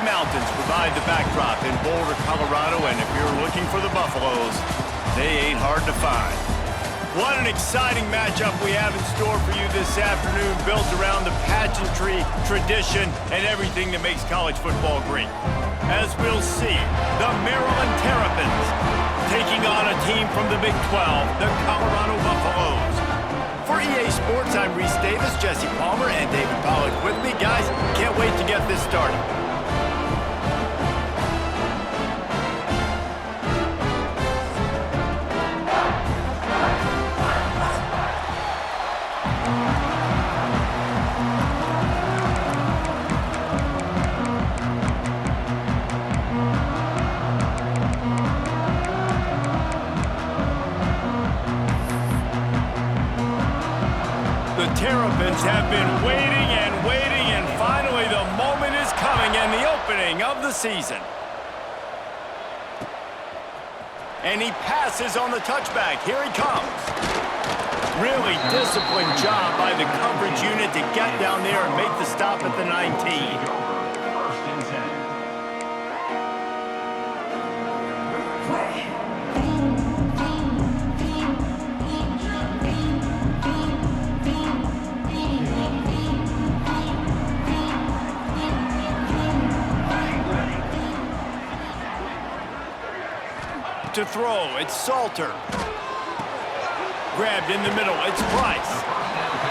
Mountains provide the backdrop in Boulder, Colorado, and if you're looking for the Buffaloes, they ain't hard to find. What an exciting matchup we have in store for you this afternoon, built around the pageantry, tradition, and everything that makes college football great. As we'll see, the Maryland Terrapins taking on a team from the Big 12, the Colorado Buffaloes. For EA Sports, I'm Reese Davis, Jesse Palmer, and David Pollack with me. Guys, can't wait to get this started. Terrapins have been waiting, and finally the moment is coming and the opening of the season. And he passes on the touchback. Here he comes. Really disciplined job by the coverage unit to get down there and make the stop at the 19. To throw, it's Salter. Grabbed in the middle, it's Price.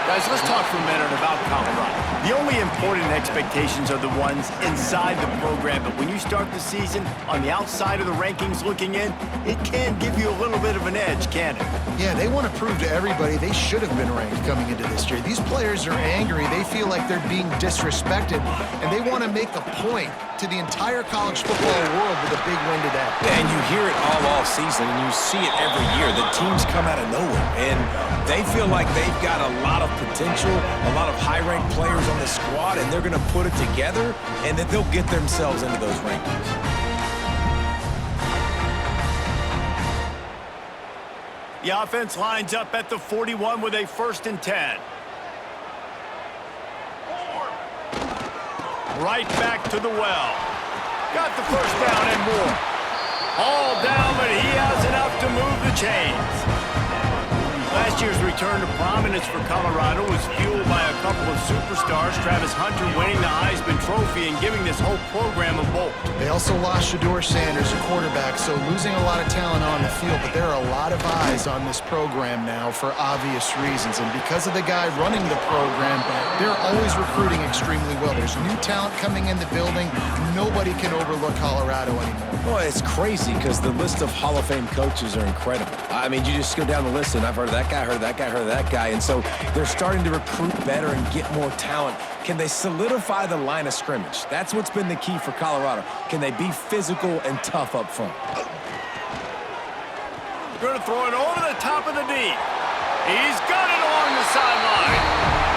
Guys, let's talk for a minute about Colorado. The only important expectations are the ones inside the program, but when you start the season on the outside of the rankings looking in, it can give you a little bit of an edge, can't it? Yeah, they want to prove to everybody they should have been ranked coming into this year. These players are angry. They feel like they're being disrespected, and they want to make a point to the entire college football world with a big win today. Yeah, and you hear it all season, and you see it every year. The teams come out of nowhere, and they feel like they've got a lot of potential, a lot of high-ranked players on the squad, and they're going to put it together, and that they'll get themselves into those rankings. The offense lines up at the 41 with a 1st and 10. Right back to the well. Got the first down and more. All down, but he has enough to move the chains. Last year's return to prominence for Colorado was fueled by a couple of superstars, Travis Hunter winning the Heisman Trophy and giving this whole program a bolt. They also lost Shedeur Sanders, a quarterback, so losing a lot of talent on the field, but there are a lot of eyes on this program now for obvious reasons, and because of the guy running the program, they're always recruiting extremely well. There's new talent coming in the building. Nobody can overlook Colorado anymore. Well, it's crazy because the list of Hall of Fame coaches are incredible. I mean, you just go down the list, and I've heard of that guy, heard of that guy, heard of that guy, and so they're starting to recruit better and get more talent. Can they solidify the line of scrimmage? That's what's been the key for Colorado. Can they be physical and tough up front? Going to throw it over the top of the D. He's got it along the sideline.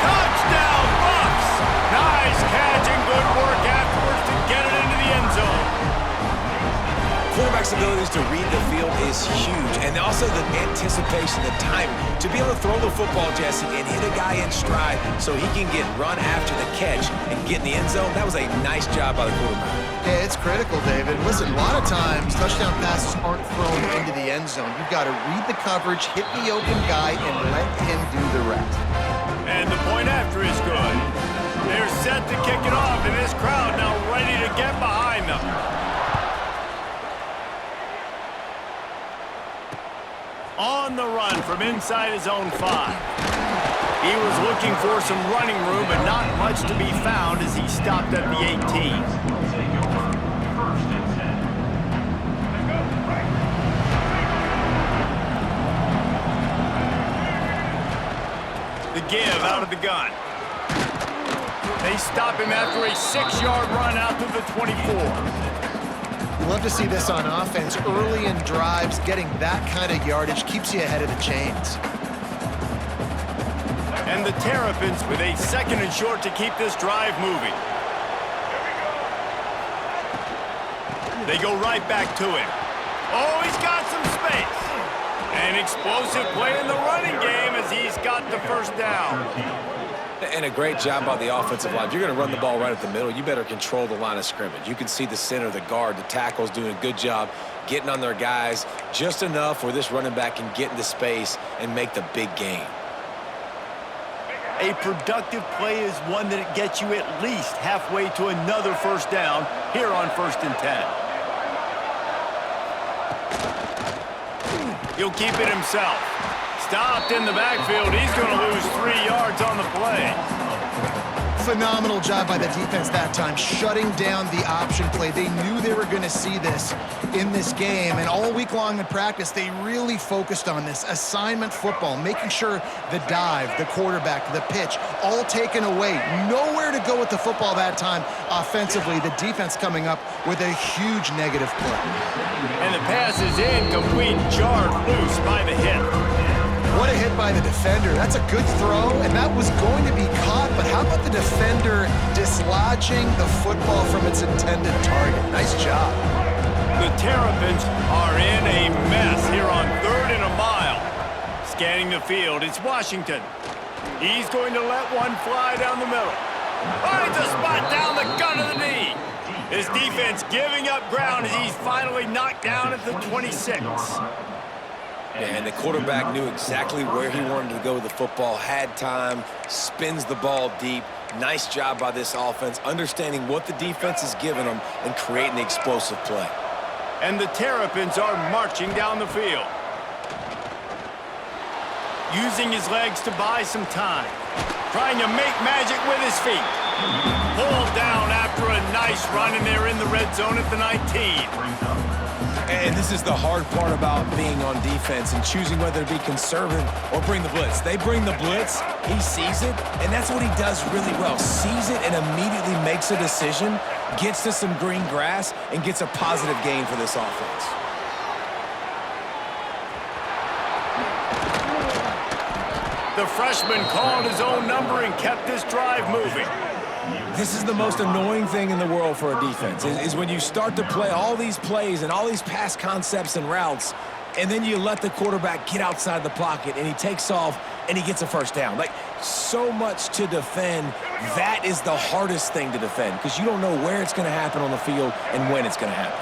Touchdown, Buffs! Nice catch and good work afterwards to get it into the end zone. Quarterback's abilities to read the field is huge, and also the anticipation, the timing. To be able to throw the football, Jesse, and hit a guy in stride so he can get run after the catch and get in the end zone, that was a nice job by the quarterback. Yeah, it's critical, David. Listen, a lot of times touchdown passes aren't thrown into the end zone. You've got to read the coverage, hit the open guy, and let him do the rest. And the point after is good. They're set to kick it off, and this crowd now ready to get behind them. On the run from inside his own 5. He was looking for some running room, but not much to be found as he stopped at the 18. The give out of the gun. They stop him after a 6-yard run out to the 24. You love to see this on offense. Early in drives, getting that kind of yardage keeps you ahead of the chains. And the Terrapins with a 2nd and short to keep this drive moving. They go right back to him. Oh, he's got some space. An explosive play in the running game as he's got the first down. And a great job by the offensive line. If you're going to run the ball right at the middle, you better control the line of scrimmage. You can see the center, the guard, the tackles doing a good job getting on their guys just enough where this running back can get into space and make the big gain. A productive play is one that gets you at least halfway to another first down here on 1st and 10. He'll keep it himself. Stopped in the backfield. He's going to lose 3 yards on the play. Phenomenal job by the defense that time, shutting down the option play. They knew they were going to see this in this game, and all week long in practice, they really focused on this assignment football, making sure the dive, the quarterback, the pitch, all taken away. Nowhere to go with the football that time offensively. The defense coming up with a huge negative play. And the pass is incomplete, jarred loose by the hit. What a hit by the defender. That's a good throw, and that was going to be caught, but how about the defender dislodging the football from its intended target? Nice job. The Terrapins are in a mess here on 3rd and a mile. Scanning the field, it's Washington. He's going to let one fly down the middle. Finds a spot down the gun of the knee. His defense giving up ground as he's finally knocked down at the 26. And the quarterback knew exactly where he wanted to go with the football, had time, spins the ball deep. Nice job by this offense, understanding what the defense is giving them and creating the explosive play. And the Terrapins are marching down the field. Using his legs to buy some time. Trying to make magic with his feet. Pulled down after a nice run, and they're in the red zone at the 19. And this is the hard part about being on defense and choosing whether to be conservative or bring the blitz. They bring the blitz, he sees it, and that's what he does really well. Sees it and immediately makes a decision, gets to some green grass, and gets a positive gain for this offense. The freshman called his own number and kept this drive moving. This is the most annoying thing in the world for a defense, is when you start to play all these plays and all these pass concepts and routes, and then you let the quarterback get outside the pocket, and he takes off, and he gets a first down. Like, so much to defend. That is the hardest thing to defend, because you don't know where it's going to happen on the field and when it's going to happen.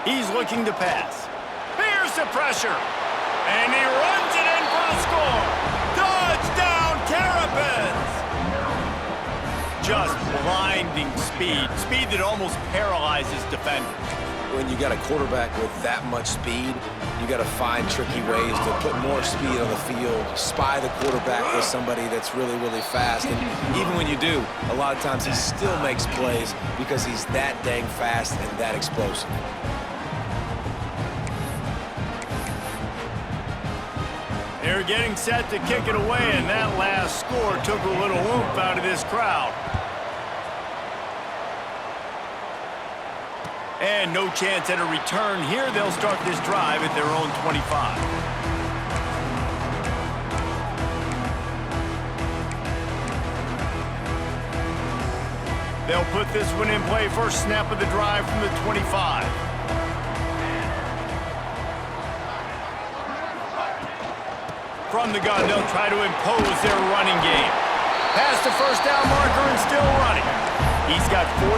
He's looking to pass. Here's the pressure. And he runs it in for the score. Touchdown, Terrapins! Just blinding speed. Speed that almost paralyzes defenders. When you got a quarterback with that much speed, you got to find tricky ways to put more speed on the field, spy the quarterback with somebody that's really, really fast. And even when you do, a lot of times he still makes plays because he's that dang fast and that explosive. They're getting set to kick it away, and that last score took a little oomph out of this crowd. And no chance at a return here. They'll start this drive at their own 25. They'll put this one in play. First snap of the drive from the 25. From the gun, they'll try to impose their running game. Past the first down marker and still running. He's got 43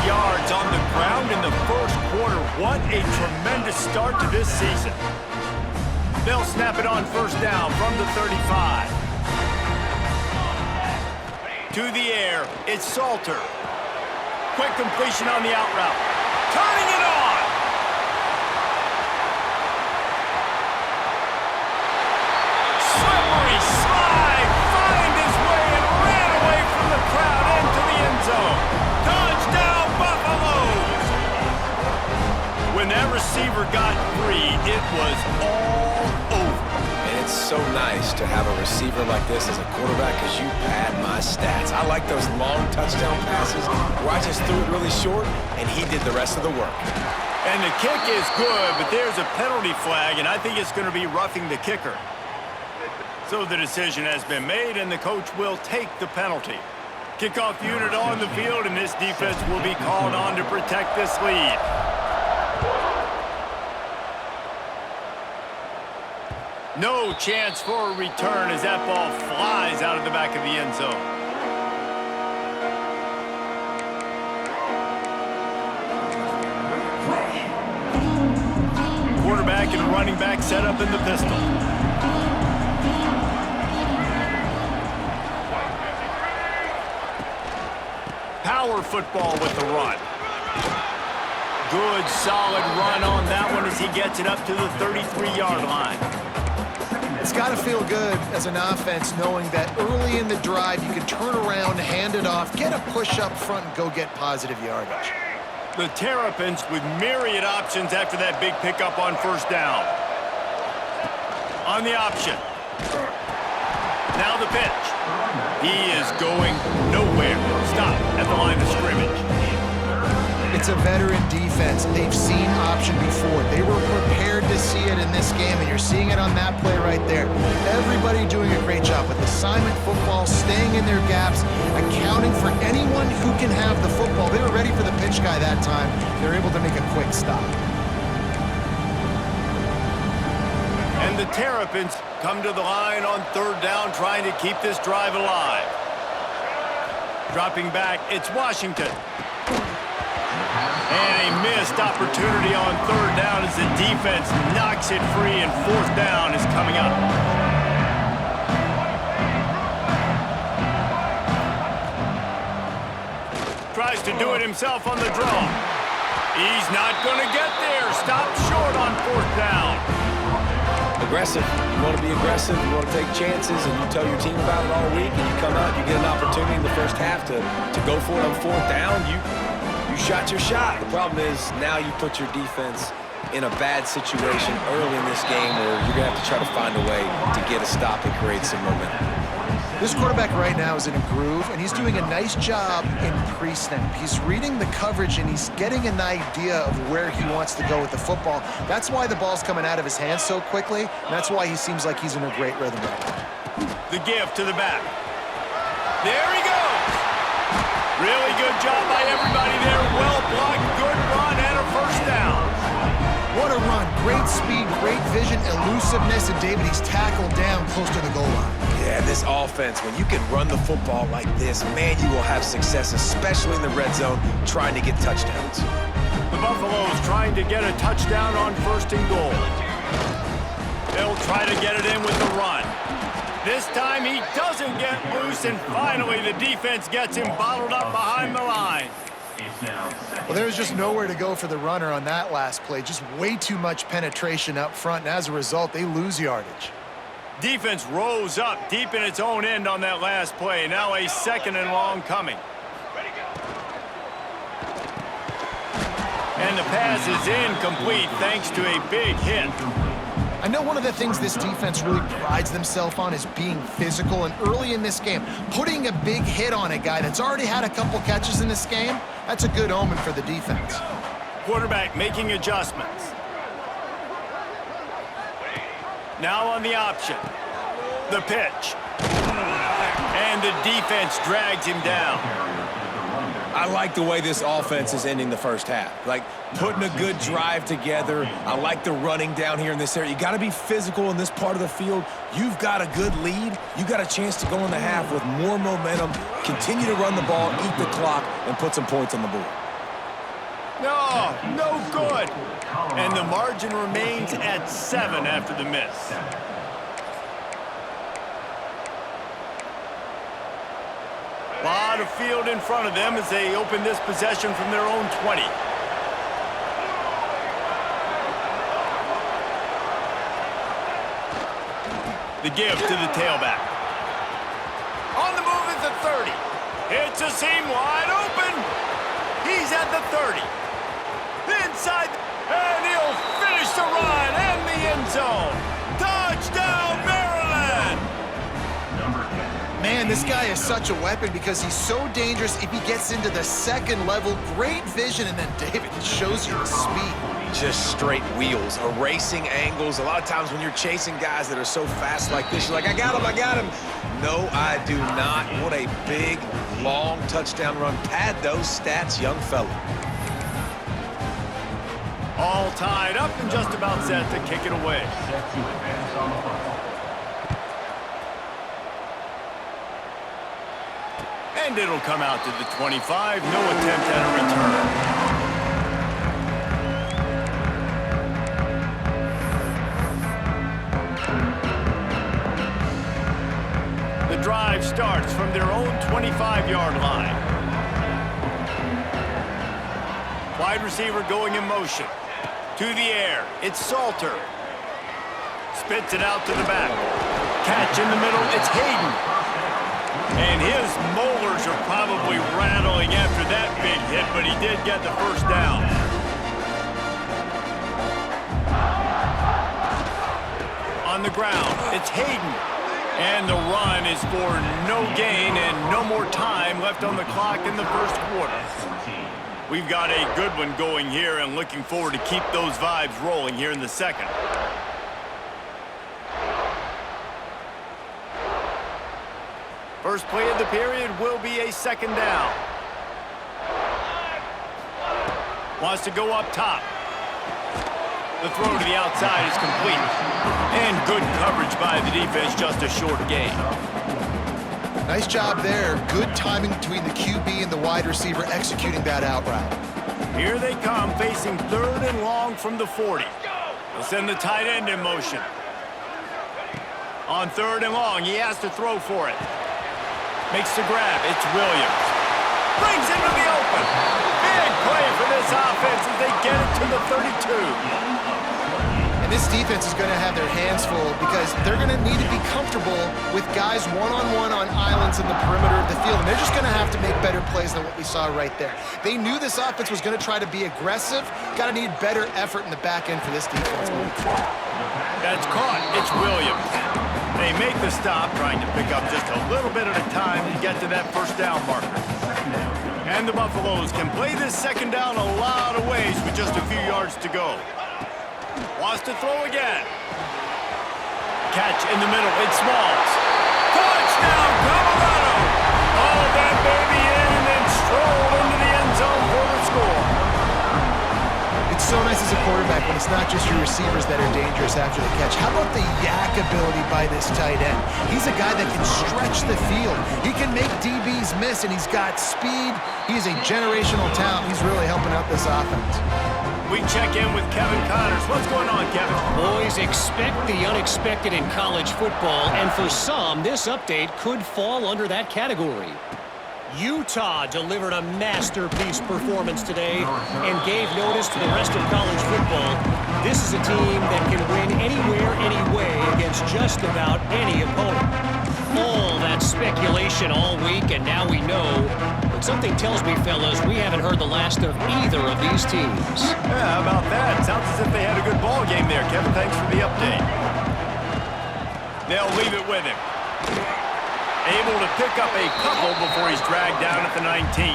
yards on the ground in the first quarter. What a tremendous start to this season. They'll snap it on first down from the 35. To the air, it's Salter. Quick completion on the out route. Turning it on! Slippery slide, find his way and ran away from the crowd into the end zone. Touchdown, Buffaloes! When that receiver got free, it was all over. And it's so nice to have a receiver like this as a quarterback because you pad my stats. I like those long touchdown passes where I just threw it really short and he did the rest of the work. And the kick is good, but there's a penalty flag, and I think it's going to be roughing the kicker. So the decision has been made, and the coach will take the penalty. Kickoff unit on the field, and this defense will be called on to protect this lead. No chance for a return as that ball flies out of the back of the end zone. Quarterback and running back set up in the pistol. Power football with the run. Good, solid run on that one as he gets it up to the 33-yard line. It's got to feel good as an offense knowing that early in the drive you can turn around, hand it off, get a push up front, and go get positive yardage. The Terrapins with myriad options after that big pickup on first down. On the option. Now the pitch. He is going nowhere. Stop at the line of scrimmage. It's a veteran defense. They've seen option before. They were prepared to see it in this game, and you're seeing it on that play right there. Everybody doing a great job with assignment football, staying in their gaps, accounting for anyone who can have the football. They were ready for the pitch guy that time. They're able to make a quick stop. And the Terrapins come to the line on third down, trying to keep this drive alive. Dropping back, it's Washington. And a missed opportunity on third down as the defense knocks it free, and fourth down is coming up. Tries to do it himself on the draw. He's not going to get there. Stopped short on fourth down. Aggressive. You want to be aggressive. You want to take chances, and you tell your team about it all week, and you come out, you get an opportunity in the first half to go for it on fourth down. You shot your shot. The problem is now you put your defense in a bad situation early in this game where you're going to have to try to find a way to get a stop and create some momentum. This quarterback right now is in a groove, and he's doing a nice job in pre-snap. He's reading the coverage, and he's getting an idea of where he wants to go with the football. That's why the ball's coming out of his hands so quickly, and that's why he seems like he's in a great rhythm right now. The give to the back. There he goes. Really good job by everybody there. Well blocked, good run, and a first down. What a run. Great speed, great vision, elusiveness, and David, he's tackled down close to the goal line. Yeah, this offense, when you can run the football like this, man, you will have success, especially in the red zone, trying to get touchdowns. The Buffaloes trying to get a touchdown on first and goal. They'll try to get it in with the run. This time he doesn't get loose, and finally the defense gets him bottled up behind the line. Well, there was just nowhere to go for the runner on that last play. Just way too much penetration up front, and as a result, they lose yardage. Defense rose up deep in its own end on that last play. Now a second and long coming. And the pass is incomplete thanks to a big hit. I know one of the things this defense really prides themselves on is being physical, and early in this game, putting a big hit on a guy that's already had a couple catches in this game, that's a good omen for the defense. Quarterback making adjustments. Now on the option. The pitch. And the defense drags him down. I like the way this offense is ending the first half. Like, putting a good drive together. I like the running down here in this area. You got to be physical in this part of the field. You've got a good lead. You got a chance to go in the half with more momentum, continue to run the ball, eat the clock, and put some points on the board. No good. And the margin remains at 7 after the miss. A lot of field in front of them as they open this possession from their own 20. The give to the tailback. On the move is the 30. It's a seam wide open. He's at the 30. Inside, and he'll finish the run and the end zone. Touchdown, Maryland! Man, this guy is such a weapon because he's so dangerous if he gets into the second level. Great vision, and then David shows you the speed. Just straight wheels, erasing angles. A lot of times when you're chasing guys that are so fast like this, you're like, I got him. No, I do not. What a big, long touchdown run. Pad those stats, young fella. All tied up and just about set to kick it away. And it'll come out to the 25. No attempt at a return. The drive starts from their own 25-yard line. Wide receiver going in motion. To the air. It's Salter. Spits it out to the back. Catch in the middle. It's Hayden. And his molars are probably rattling after that big hit, but he did get the first down. On the ground, it's Hayden. And the run is for no gain and no more time left on the clock in the first quarter. We've got a good one going here and looking forward to keep those vibes rolling here in the second. First play of the period will be a second down. Wants to go up top. The throw to the outside is complete. And good coverage by the defense, just a short gain. Nice job there. Good timing between the QB and the wide receiver executing that out route. Here they come, facing 3rd and long from the 40. They'll send the tight end in motion. On 3rd and long, he has to throw for it. Makes the grab. It's Williams. Brings into the open. Big play for this offense as they get it to the 32. And this defense is going to have their hands full because they're going to need to be comfortable with guys one-on-one on islands in the perimeter of the field. And they're just going to have to make better plays than what we saw right there. They knew this offense was going to try to be aggressive. Got to need better effort in the back end for this defense. That's caught. It's Williams. They make the stop, trying to pick up just a little bit at a time to get to that first down marker. And the Buffaloes can play this second down a lot of ways with just a few yards to go. Wants to throw again. Catch in the middle. It's Smalls. Touchdown, Colorado! All that baby in and then strolled into the end zone for the score. It's so nice as a quarterback when it's not just your receivers that are dangerous after the catch. How about the yak ability by this tight end? He's a guy that can stretch the field. He can make DBs miss, and he's got speed. He's a generational talent. He's really helping out this offense. We check in with Kevin Connors. What's going on, Kevin? Boys, expect the unexpected in college football, and for some, this update could fall under that category. Utah delivered a masterpiece performance today and gave notice to the rest of college football. This is a team that can win anywhere, anyway against just about any opponent. All that speculation all week, and now we know. But something tells me, fellas, we haven't heard the last of either of these teams. Yeah, how about that? Sounds as if they had a good ball game there, Kevin. Thanks for the update. They'll leave it with him. Able to pick up a couple before he's dragged down at the 19.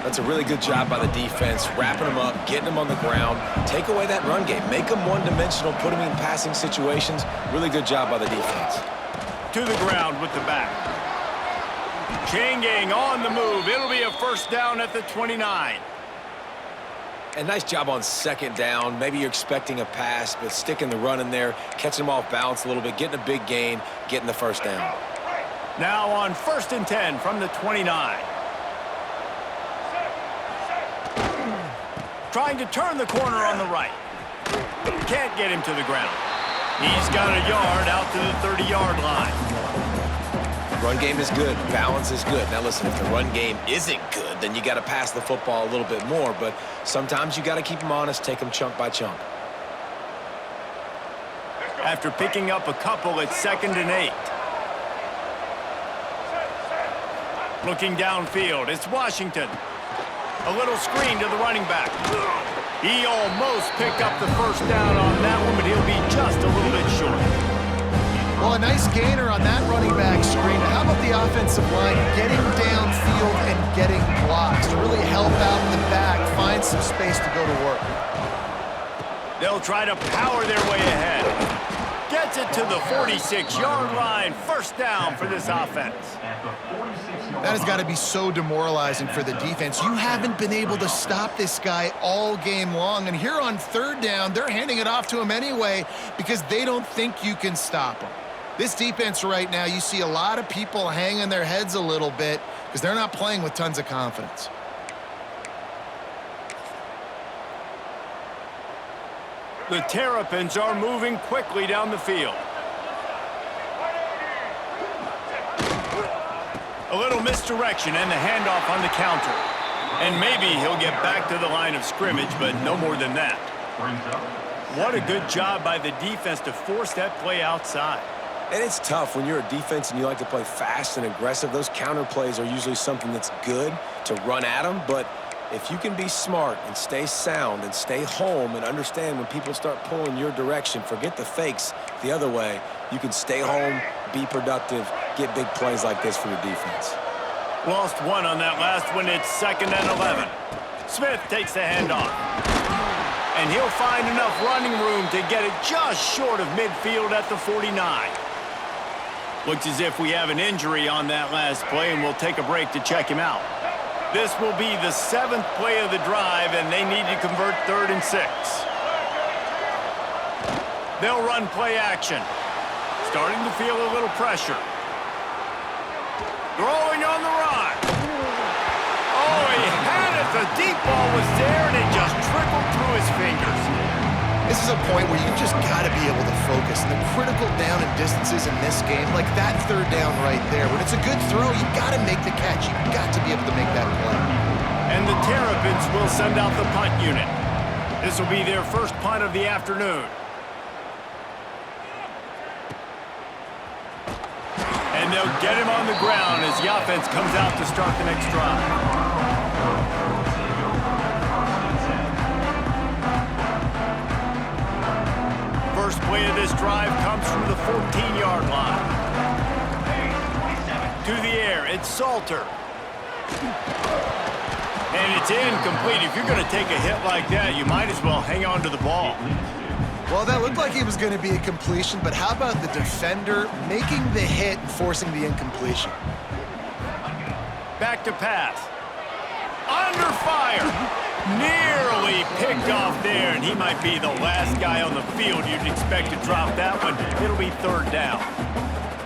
That's a really good job by the defense, wrapping them up, getting them on the ground. Take away that run game. Make them one-dimensional, put them in passing situations. Really good job by the defense. To the ground with the back. Chain gang on the move. It'll be a first down at the 29. And nice job on second down. Maybe you're expecting a pass, but sticking the run in there, catching them off balance a little bit, getting a big gain, getting the first down. Now on 1st and 10 from the 29. Trying to turn the corner on the right. Can't get him to the ground. He's got a yard out to the 30-yard line. Run game is good. Balance is good. Now listen, if the run game isn't good, then you got to pass the football a little bit more. But sometimes you got to keep them honest, take them chunk by chunk. After picking up a couple at 2nd and 8. Looking downfield, it's Washington. A little screen to the running back. He almost picked up the first down on that one, but he'll be just a little bit short. Well, a nice gainer on that running back screen. How about the offensive line getting downfield and getting blocks to really help out in the back, find some space to go to work? They'll try to power their way ahead. Gets it to the 46-yard line. First down for this offense. That has got to be so demoralizing for the defense. You haven't been able to stop this guy all game long. And here on 3rd down, they're handing it off to him anyway because they don't think you can stop him. This defense right now, you see a lot of people hanging their heads a little bit because they're not playing with tons of confidence. The Terrapins are moving quickly down the field. A little misdirection and the handoff on the counter. And maybe he'll get back to the line of scrimmage, but no more than that. What a good job by the defense to force that play outside. And it's tough when you're a defense and you like to play fast and aggressive. Those counter plays are usually something that's good to run at them, but if you can be smart and stay sound and stay home and understand when people start pulling your direction, forget the fakes the other way, you can stay home, be productive, get big plays like this for your defense. Lost one on that last one. It's 2nd and 11. Smith takes the handoff. And he'll find enough running room to get it just short of midfield at the 49. Looks as if we have an injury on that last play, and we'll take a break to check him out. This will be the 7th play of the drive, and they need to convert 3rd and 6. They'll run play action. Starting to feel a little pressure. Throwing on the run. Oh, he had it. The deep ball was there, and it just trickled through his fingers. This is a point where you just got to be able to focus. The critical down and distances in this game, like that 3rd down right there. When it's a good throw, you got to make the catch. You got to be able to make that play. And the Terrapins will send out the punt unit. This will be their first punt of the afternoon. And they'll get him on the ground as the offense comes out to start the next drive. First play of this drive comes from the 14-yard line. To the air, it's Salter. And it's incomplete. If you're going to take a hit like that, you might as well hang on to the ball. Well, that looked like it was going to be a completion, but how about the defender making the hit and forcing the incompletion? Back to pass. Under fire. Nearly picked off there, and he might be the last guy on the field you'd expect to drop that one. It'll be 3rd down.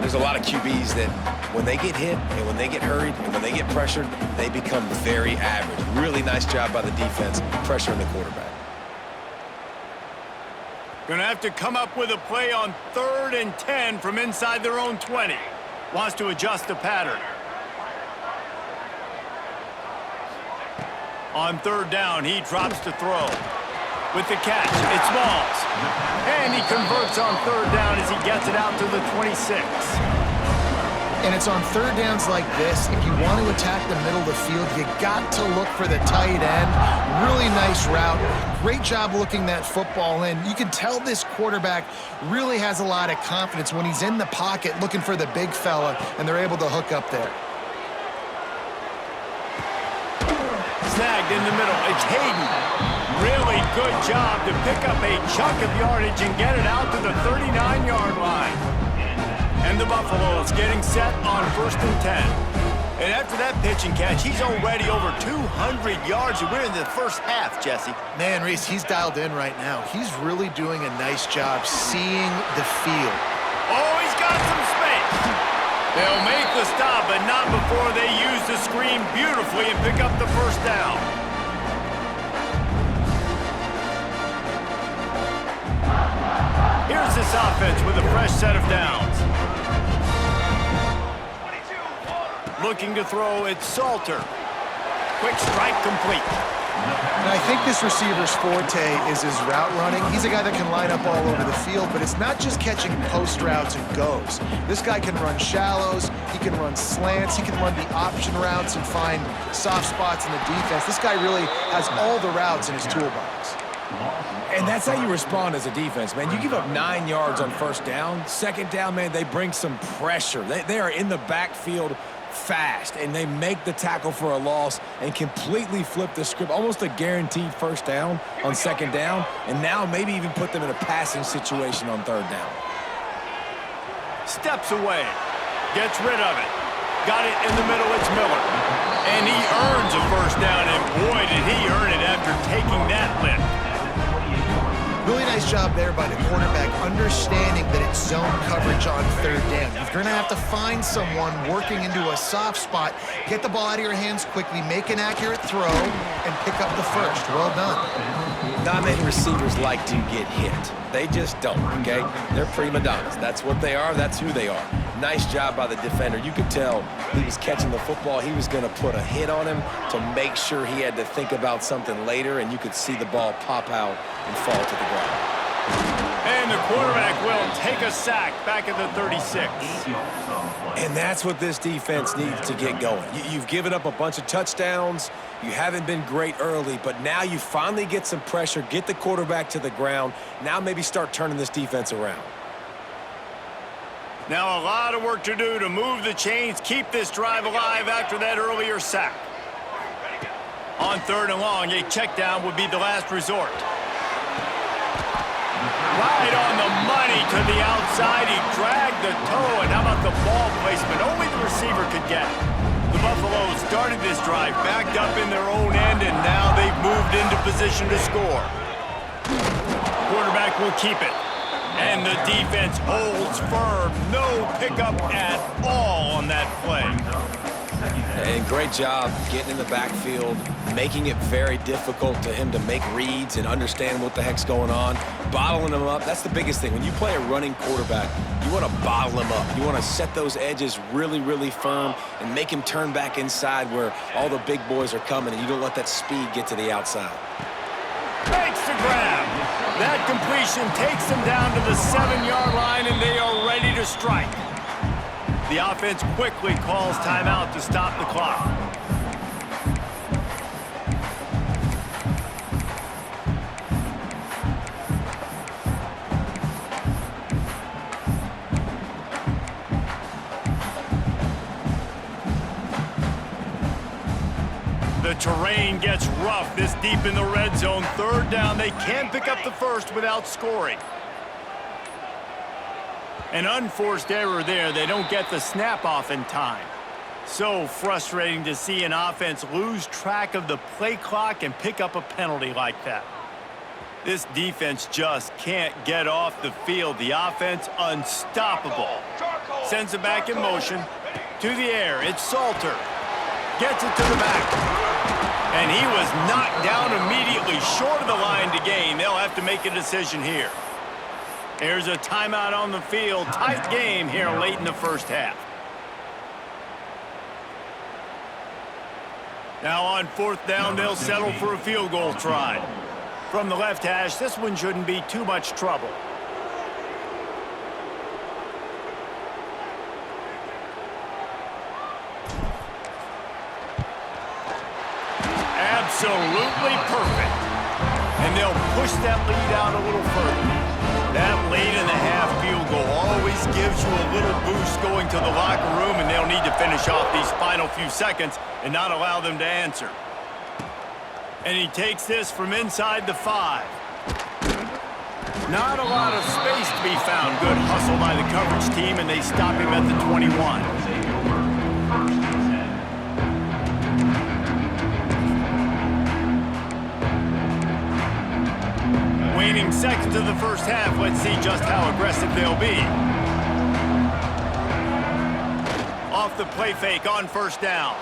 There's a lot of QBs that when they get hit and when they get hurried and when they get pressured, they become very average. Really nice job by the defense pressuring the quarterback. Gonna have to come up with a play on 3rd and 10 from inside their own 20. Wants to adjust the pattern. On 3rd down, he drops to throw. With the catch, it's Smalls. And he converts on 3rd down as he gets it out to the 26. And it's on 3rd downs like this, if you want to attack the middle of the field, you got to look for the tight end. Really nice route. Great job looking that football in. You can tell this quarterback really has a lot of confidence when he's in the pocket looking for the big fella, and they're able to hook up there. Snagged in the middle. It's Hayden. Really good job to pick up a chunk of yardage and get it out to the 39-yard line. And the Buffaloes getting set on 1st and 10. And after that pitch and catch, he's already over 200 yards, and we're in the first half, Jesse. Man, Reese, he's dialed in right now. He's really doing a nice job seeing the field. Oh, he's got some space. They'll make the stop, but not before they use the screen beautifully and pick up the 1st down. Here's this offense with a fresh set of downs. Looking to throw, it's Salter. Quick strike complete. And I think this receiver's forte is his route running. He's a guy that can line up all over the field, but it's not just catching post routes and goes. This guy can run shallows, he can run slants, he can run the option routes and find soft spots in the defense. This guy really has all the routes in his toolbox. And that's how you respond as a defense, man. You give up 9 yards on 1st down. 2nd down, man, they bring some pressure. They are in the backfield fast, and they make the tackle for a loss and completely flip the script. Almost a guaranteed 1st down on 2nd down, and now maybe even put them in a passing situation on 3rd down. Steps away. Gets rid of it. Got it in the middle. It's Miller. And he earns a 1st down, and boy, did he earn it after taking that lift. Really nice Nice job there by the quarterback, understanding that it's zone coverage on third down. If you're going to have to find someone working into a soft spot, get the ball out of your hands quickly, make an accurate throw, and pick up the first. Well done. Not many receivers like to get hit. They just don't, okay? They're prima donnas. That's what they are. That's who they are. Nice job by the defender. You could tell he was catching the football. He was going to put a hit on him to make sure he had to think about something later, and you could see the ball pop out and fall to the ground. And the quarterback will take a sack back at the 36. And that's what this defense needs to get going. You've given up a bunch of touchdowns. You haven't been great early, but now you finally get some pressure, get the quarterback to the ground. Now maybe start turning this defense around. Now a lot of work to do to move the chains, keep this drive alive after that earlier sack. On 3rd and long, a check down would be the last resort. Right on the money to the outside. He dragged the toe, and how about the ball placement? Only the receiver could get it. The Buffaloes started this drive, backed up in their own end, and now they've moved into position to score. Quarterback will keep it. And the defense holds firm. No pickup at all on that play. And great job getting in the backfield, making it very difficult to him to make reads and understand what the heck's going on, bottling him up. That's the biggest thing. When you play a running quarterback, you want to bottle him up. You want to set those edges really, really firm and make him turn back inside where all the big boys are coming, and you don't let that speed get to the outside. Makes the grab. That completion takes them down to the 7-yard line, and they are ready to strike. The offense quickly calls timeout to stop the clock. The terrain gets rough this deep in the red zone. 3rd down, they can pick up the first without scoring. An unforced error there. They don't get the snap off in time. So frustrating to see an offense lose track of the play clock and pick up a penalty like that. This defense just can't get off the field. The offense unstoppable. Sends it back in motion. To the air. It's Salter. Gets it to the back. And he was knocked down immediately short of the line to gain. They'll have to make a decision here. There's a timeout on the field. Tight game here late in the first half. Now on 4th down, they'll settle for a field goal try. From the left hash, this one shouldn't be too much trouble. Absolutely perfect. And they'll push that lead out a little further. That late-in-the-half field goal always gives you a little boost going to the locker room, and they'll need to finish off these final few seconds and not allow them to answer. And he takes this from inside the 5. Not a lot of space to be found. Good hustle by the coverage team, and they stop him at the 21. Waning seconds of the first half. Let's see just how aggressive they'll be. Off the play fake on 1st down.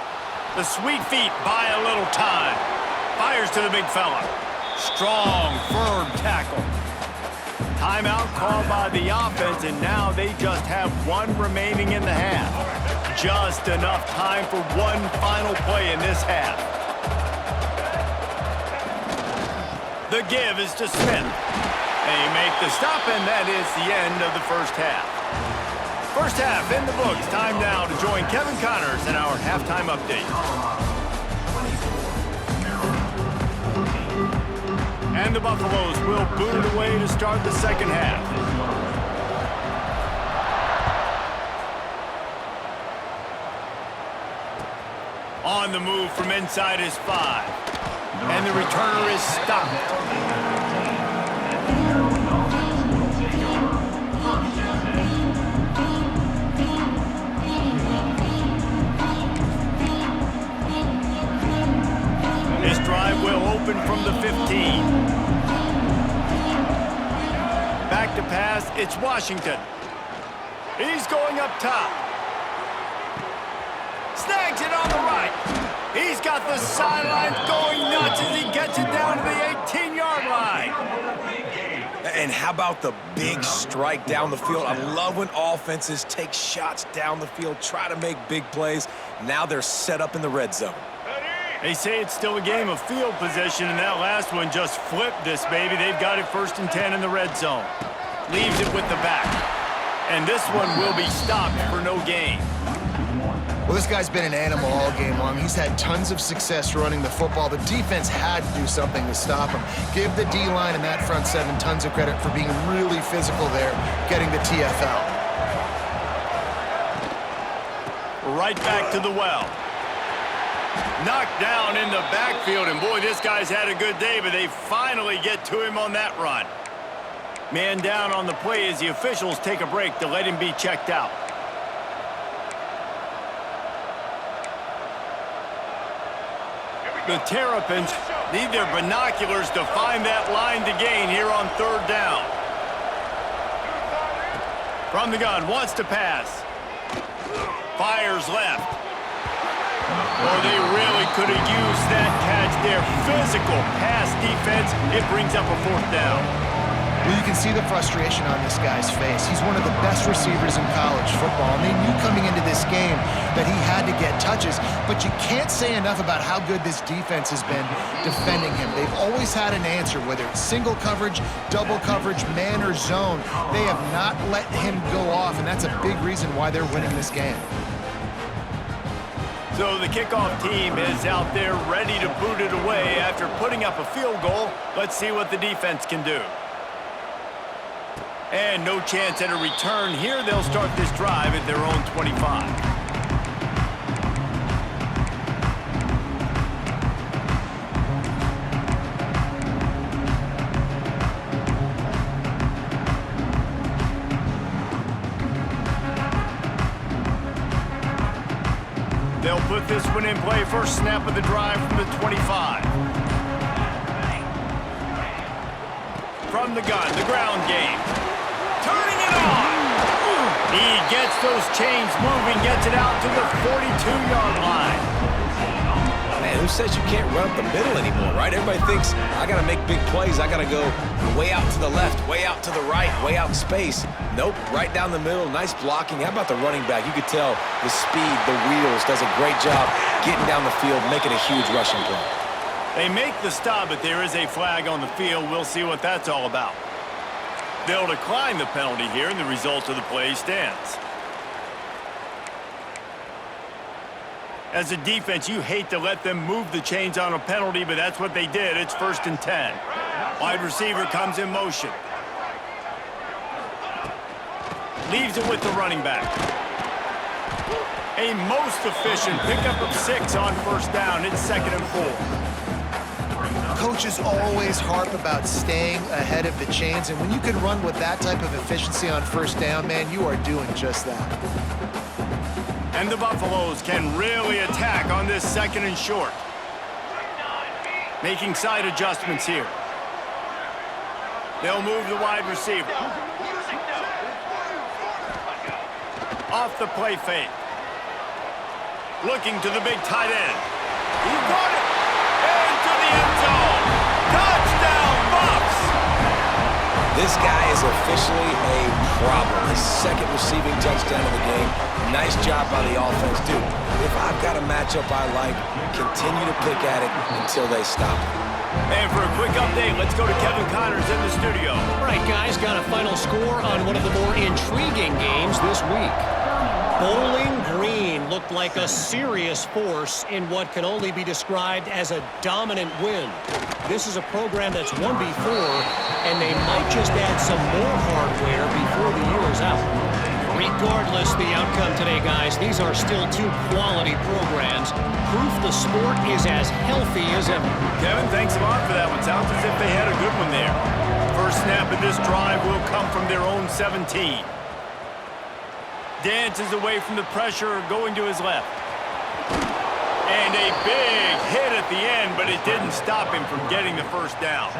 The sweet feet buy a little time. Fires to the big fella. Strong, firm tackle. Timeout called by the offense, and now they just have 1 remaining in the half. Just enough time for one final play in this half. The give is to Smith. They make the stop, and that is the end of the first half. First half in the books. Time now to join Kevin Connors in our halftime update. And the Buffaloes will boot it away to start the second half. On the move from inside his 5. And the returner is stopped. This drive will open from the 15. to pass. It's Washington. He's going up top. Snags it on the right. He's got the sidelines going nuts as he gets it down to the 18-yard line. And how about the big strike down the field? I love when offenses take shots down the field, try to make big plays. Now they're set up in the red zone. They say it's still a game of field position, and that last one just flipped this baby. They've got it 1st and 10 in the red zone. Leaves it with the back. And this one will be stopped for no gain. Well, this guy's been an animal all game long. He's had tons of success running the football. The defense had to do something to stop him. Give the D-line and that front seven tons of credit for being really physical there, getting the TFL. Right back to the well. Knocked down in the backfield, and boy, this guy's had a good day, but they finally get to him on that run. Man down on the play as the officials take a break to let him be checked out. The Terrapins need their binoculars to find that line to gain here on 3rd down. From the gun, wants to pass. Fires left. Oh, they really could have used that catch there. Physical pass defense. It brings up a 4th down. Well, you can see the frustration on this guy's face. He's one of the best receivers in college football, and they knew coming into this game that he had to get touches, but you can't say enough about how good this defense has been defending him. They've always had an answer, whether it's single coverage, double coverage, man or zone. They have not let him go off, and that's a big reason why they're winning this game. So the kickoff team is out there ready to boot it away after putting up a field goal. Let's see what the defense can do. And no chance at a return here. They'll start this drive at their own 25. They'll put this one in play. First snap of the drive from the 25. From the gun, the ground game. Turning it on! He gets those chains moving, gets it out to the 42-yard line. Man, who says you can't run up the middle anymore, right? Everybody thinks, I got to make big plays. I got to go way out to the left, way out to the right, way out in space. Nope, right down the middle, nice blocking. How about the running back? You could tell the speed, the wheels, does a great job getting down the field, making a huge rushing play. They make the stop, but there is a flag on the field. We'll see what that's all about. They'll decline the penalty here, and the result of the play stands. As a defense, you hate to let them move the chains on a penalty, but that's what they did. It's 1st and 10. Wide receiver comes in motion. Leaves it with the running back. A most efficient pickup of 6 on 1st down. It's 2nd and 4. Coaches always harp about staying ahead of the chains, and when you can run with that type of efficiency on 1st down, man, you are doing just that. And the Buffaloes can really attack on this 2nd and short. Making side adjustments here. They'll move the wide receiver. Off the play fake. Looking to the big tight end. He got it! Into the end zone! Touchdown, Buffs! This guy is officially a problem. His 2nd receiving touchdown of the game. Nice job by the offense. Dude, if I've got a matchup I like, continue to pick at it until they stop it. And for a quick update, let's go to Kevin Connors in the studio. All right, guys, got a final score on one of the more intriguing games this week. Bowling Green looked like a serious force in what can only be described as a dominant win. This is a program that's won before, and they might just add some more hardware before the year is out. Regardless the outcome today, guys, these are still 2 quality programs. Proof the sport is as healthy as ever. Kevin, thanks a lot for that one. Sounds as if they had a good one there. First snap of this drive will come from their own 17. Dances away from the pressure, going to his left. And a big hit at the end, but it didn't stop him from getting the 1st down.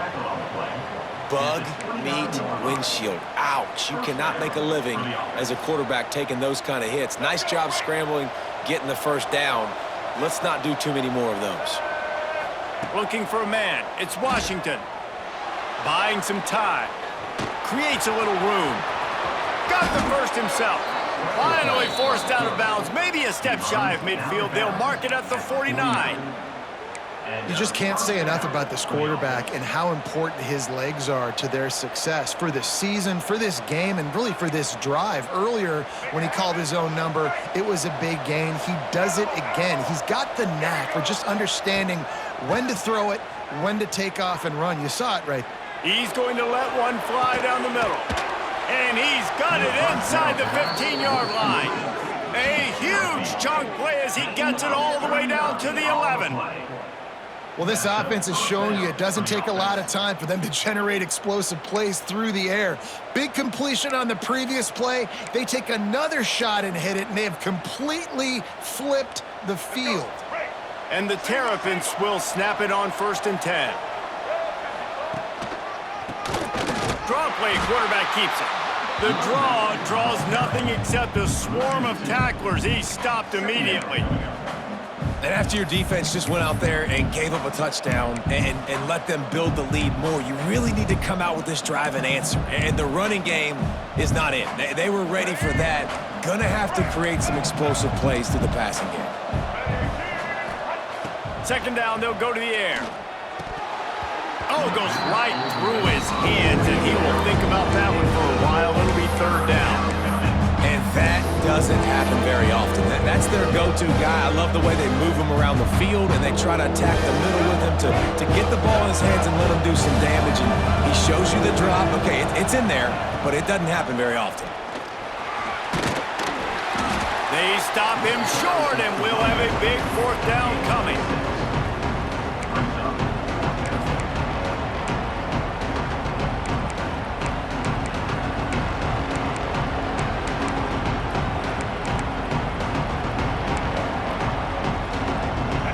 bug meat windshield. Ouch. You cannot make a living as a quarterback taking those kind of hits. Nice job scrambling, getting the first down. Let's not do too many more of those. Looking for a man. It's Washington. Buying some time. Creates a little room. Got the first himself. Finally forced out of bounds. Maybe a step shy of midfield. They'll mark it at the 49. You just can't say enough about this quarterback and how important his legs are to their success for this season, for this game, and really for this drive. Earlier, when he called his own number, it was a big gain. He does it again. He's got the knack for just understanding when to throw it, when to take off and run. You saw it right. He's going to let one fly down the middle. And he's got it inside the 15-yard line. A huge chunk play as he gets it all the way down to the 11. Well, this offense has shown you it doesn't take a lot of time for them to generate explosive plays through the air. Big completion on the previous play. They take another shot and hit it, and they have completely flipped the field. And the Terrapins will snap it on 1st and 10. Draw play, quarterback keeps it. The draw draws nothing except a swarm of tacklers. He's stopped immediately. And after your defense just went out there and gave up a touchdown and let them build the lead more, you really need to come out with this drive and answer. And the running game is not in. They were ready for that. Gonna have to create some explosive plays through the passing game. 2nd down, they'll go to the air. Oh, it goes right through his hands, and he will think about that one for a while. It'll be 3rd down. And that doesn't happen very often. That's their go-to guy. I love the way they move him around the field, and they try to attack the middle with him to get the ball in his hands and let him do some damage. And he shows you the drop. Okay, it's in there, but it doesn't happen very often. They stop him short, and we'll have a big 4th down coming.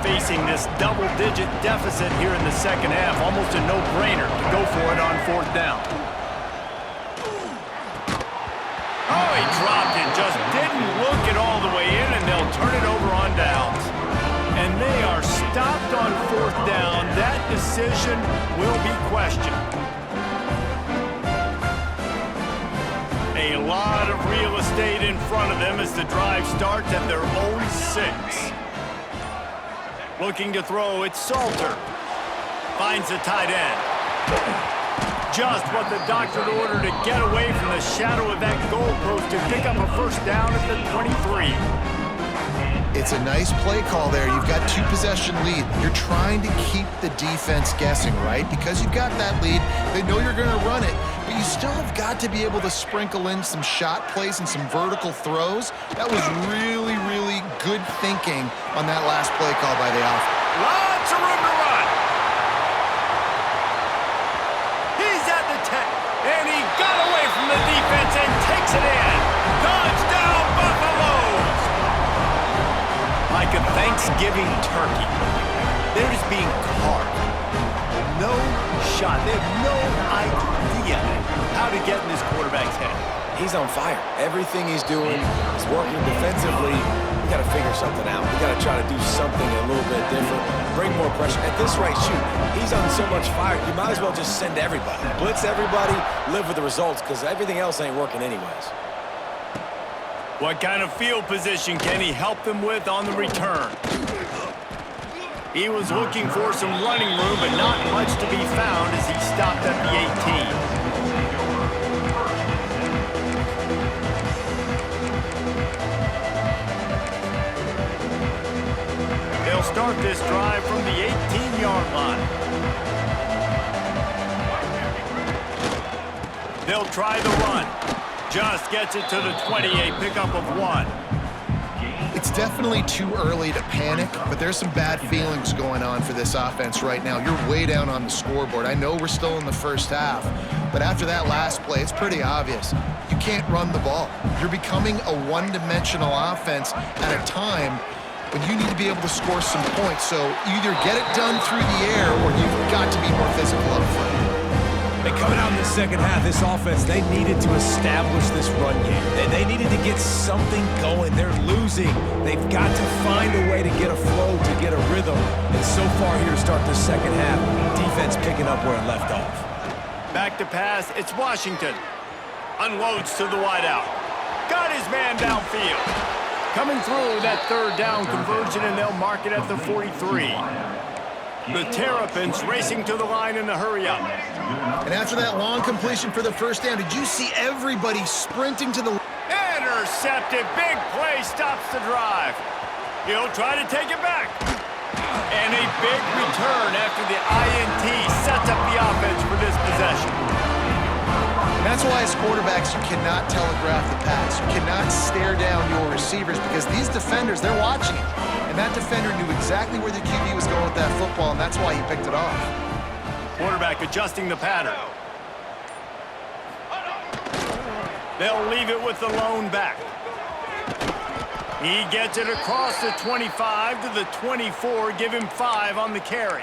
Facing this double-digit deficit here in the 2nd half, almost a no-brainer to go for it on 4th down. Oh, he dropped it, just didn't look it all the way in, and they'll turn it over on downs. And they are stopped on 4th down. That decision will be questioned. A lot of real estate in front of them as the drive starts at their own 6. Looking to throw, it's Salter. Finds the tight end. Just what the doctor ordered to get away from the shadow of that goalpost to pick up a 1st down at the 23. It's a nice play call there. You've got 2-possession lead. You're trying to keep the defense guessing, right? Because you've got that lead, they know you're going to run it, but you still have got to be able to sprinkle in some shot plays and some vertical throws. That was really, really good thinking on that last play call by the offense. Lots of room to run. He's at the 10, and he got away from the defense and takes it in. Touchdown, Buffaloes! Like a Thanksgiving turkey. They're just being carved. No shot. They have no idea how to get in this quarterback's head. He's on fire. Everything he's doing is working defensively. We got to figure something out. We got to try to do something a little bit different. Bring more pressure. At this rate, shoot, he's on so much fire, you might as well just send everybody. Blitz everybody, live with the results, because everything else ain't working anyways. What kind of field position can he help them with on the return? He was looking for some running room, but not much to be found as he stopped at the 18. They'll start this drive from the 18-yard line. They'll try the run. Just gets it to the 28, pickup of 1. It's definitely too early to panic, but there's some bad feelings going on for this offense right now. You're way down on the scoreboard. I know we're still in the 1st half, but after that last play, it's pretty obvious. You can't run the ball. You're becoming a one-dimensional offense at a time when you need to be able to score some points. So either get it done through the air or you've got to be more physical up front. And coming out in the second half, this offense, they needed to establish this run game. They needed to get something going. They're losing. They've got to find a way to get a flow, to get a rhythm. And so far here to start the second half, defense picking up where it left off. Back to pass, it's Washington. Unloads to the wideout. Got his man downfield. Coming through that third down conversion, and they'll mark it at the 43. The Terrapins racing to the line in the hurry-up. And after that long completion for the first down, did you see everybody sprinting to the... Intercepted. Big play stops the drive. He'll try to take it back. And a big return after the INT sets up the offense for this possession. And that's why as quarterbacks, you cannot telegraph the pass. You cannot stare down your receivers because these defenders, they're watching it. And that defender knew exactly where the QB was going with that football, and that's why he picked it off. Quarterback adjusting the pattern. They'll leave it with the lone back. He gets it across the 25 to the 24, give him 5 on the carry.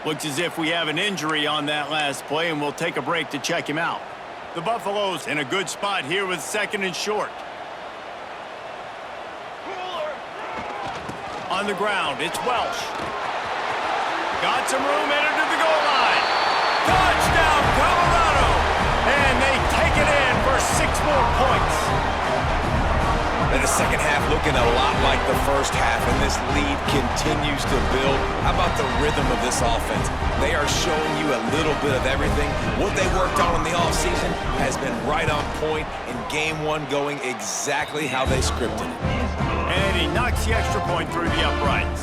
Looks as if we have an injury on that last play, and we'll take a break to check him out. The Buffaloes in a good spot here with 2nd and short. On the ground, it's Welsh. Got some room, entered to the goal line. Touchdown, Colorado! And they take it in for 6 more points. And the second half looking a lot like the first half, and this lead continues to build. How about the rhythm of this offense? They are showing you a little bit of everything. What they worked on in the offseason has been right on point, in game 1 going exactly how they scripted it. And he knocks the extra point through the uprights.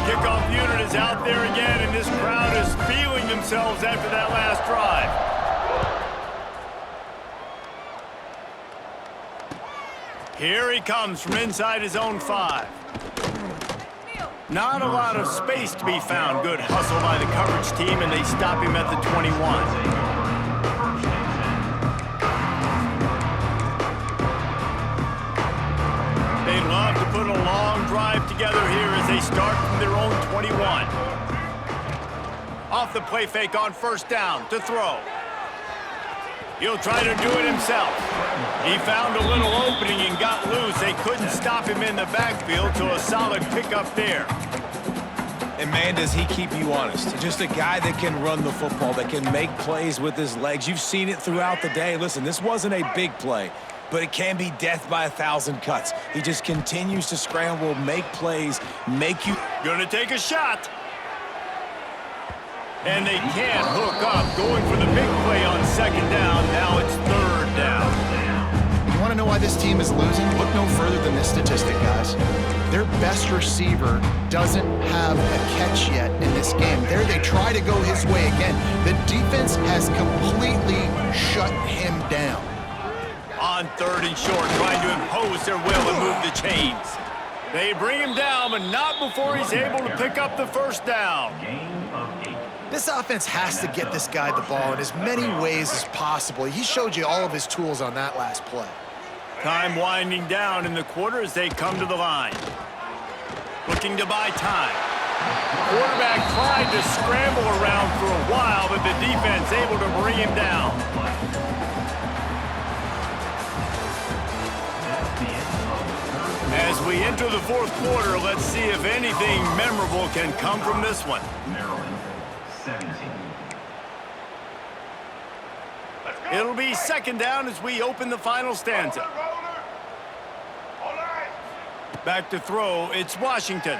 Kickoff unit is out there again, and this crowd is feeling themselves after that last drive. Here he comes from inside his own 5. Not a lot of space to be found. Good hustle by the coverage team, and they stop him at the 21. Love to put a long drive together here as they start from their own 21. Off the play fake on first down to throw. He'll try to do it himself. He found a little opening and got loose. They couldn't stop him in the backfield, so a solid pickup there. And man, does he keep you honest. Just a guy that can run the football, that can make plays with his legs. You've seen it throughout the day. Listen, this wasn't a big play, but it can be death by 1,000 cuts. He just continues to scramble, make plays, make you... Gonna take a shot. And they can't hook up, going for the big play on 2nd down. Now it's 3rd down. You want to know why this team is losing? Look no further than this statistic, guys. Their best receiver doesn't have a catch yet in this game. There they try to go his way again. The defense has completely shut him down. On 3rd and short, trying to impose their will and move the chains. They bring him down, but not before he's able to pick up the 1st down. This offense has to get this guy the ball in as many ways as possible. He showed you all of his tools on that last play. Time winding down in the quarter as they come to the line. Looking to buy time. Quarterback tried to scramble around for a while, but the defense able to bring him down. As we enter the 4th quarter, let's see if anything memorable can come from this one. It'll be 2nd down as we open the final stanza. Back to throw, it's Washington.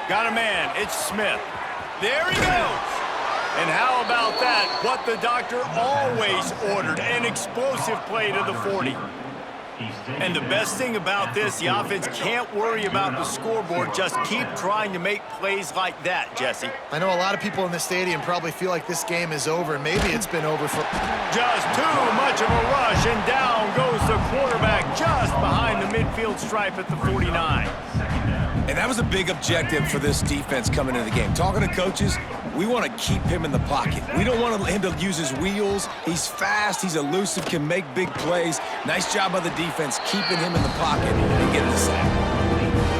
Got a man, it's Smith. There he goes. And how about that? What the doctor always ordered, an explosive play to the 40. And the best thing about this, the offense can't worry about the scoreboard. Just keep trying to make plays like that, Jesse. I know a lot of people in the stadium probably feel like this game is over, and maybe it's been over for... Just too much of a rush, and down goes the quarterback just behind the midfield stripe at the 49. And that was a big objective for this defense coming into the game. Talking to coaches, we want to keep him in the pocket. We don't want him to use his wheels. He's fast, he's elusive, can make big plays. Nice job by the defense keeping him in the pocket and getting the sack.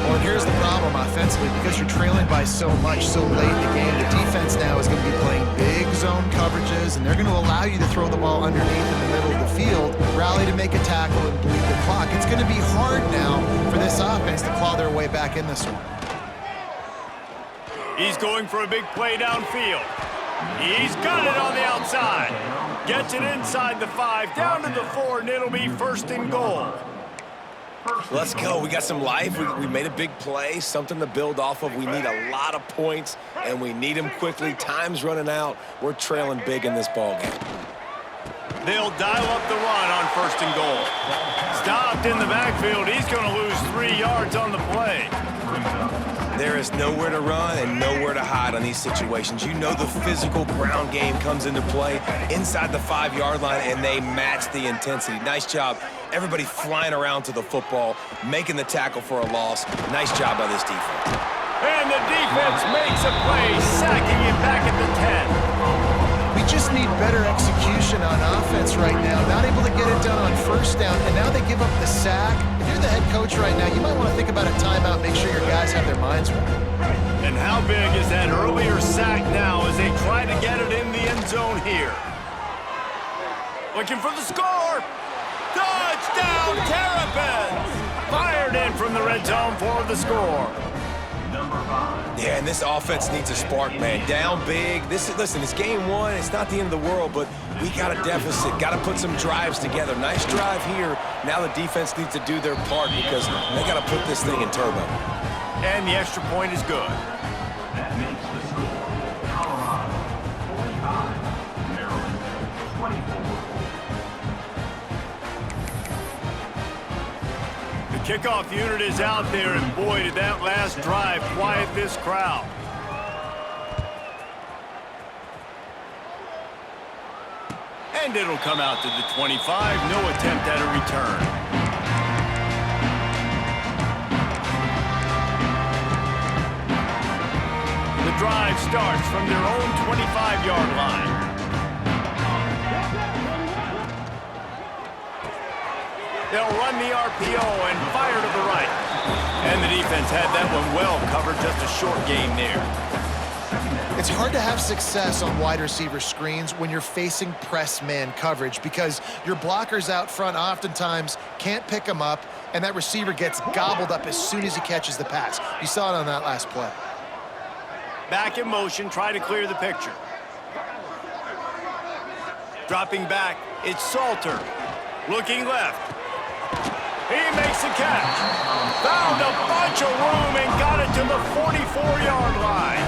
Well, and here's the problem offensively. Because you're trailing by so much so late in the game, the defense now is going to be playing big zone coverages, and they're going to allow you to throw the ball underneath in the middle of the field, rally to make a tackle, and bleed the clock. It's going to be hard now for this offense to claw their way back in this one. He's going for a big play downfield. He's got it on the outside. Gets it inside the 5, down to the 4, and it'll be 1st and goal. Let's go. We got some life. We made a big play, something to build off of. We need a lot of points, and we need them quickly. Time's running out. We're trailing big in this ballgame. They'll dial up the run on 1st and goal. Stopped in the backfield. He's going to lose 3 yards on the play. There is nowhere to run and nowhere to hide on these situations. You know the physical ground game comes into play inside the 5-yard line, and they match the intensity. Nice job. Everybody flying around to the football, making the tackle for a loss. Nice job by this defense. And the defense makes a play, sacking him back at the 10. We just need better execution on offense right now. Not able to get it done on 1st down, and now they give up the sack. If you're the head coach right now, you might want to think about a timeout, make sure your guys have their minds right. And how big is that earlier sack now as they try to get it in the end zone here? Looking for the score. Touchdown, Terps! Fired in from the red zone for the score. Yeah, and this offense needs a spark, man. Down big. Listen, it's game 1. It's not the end of the world, but we got a deficit. Got to put some drives together. Nice drive here. Now the defense needs to do their part because they got to put this thing in turbo. And the extra point is good. That makes the score Colorado 45, Maryland 24. The kickoff unit is out there, and boy, did that last drive quiet this crowd. And it'll come out to the 25. No attempt at a return. The drive starts from their own 25-yard line. They'll run the RPO and fire to the right. And the defense had that one well covered, just a short game there. It's hard to have success on wide receiver screens when you're facing press man coverage because your blockers out front oftentimes can't pick them up, and that receiver gets gobbled up as soon as he catches the pass. You saw it on that last play. Back in motion, try to clear the picture. Dropping back, it's Salter. Looking left. He makes the catch. Found a bunch of room and got it to the 44-yard line.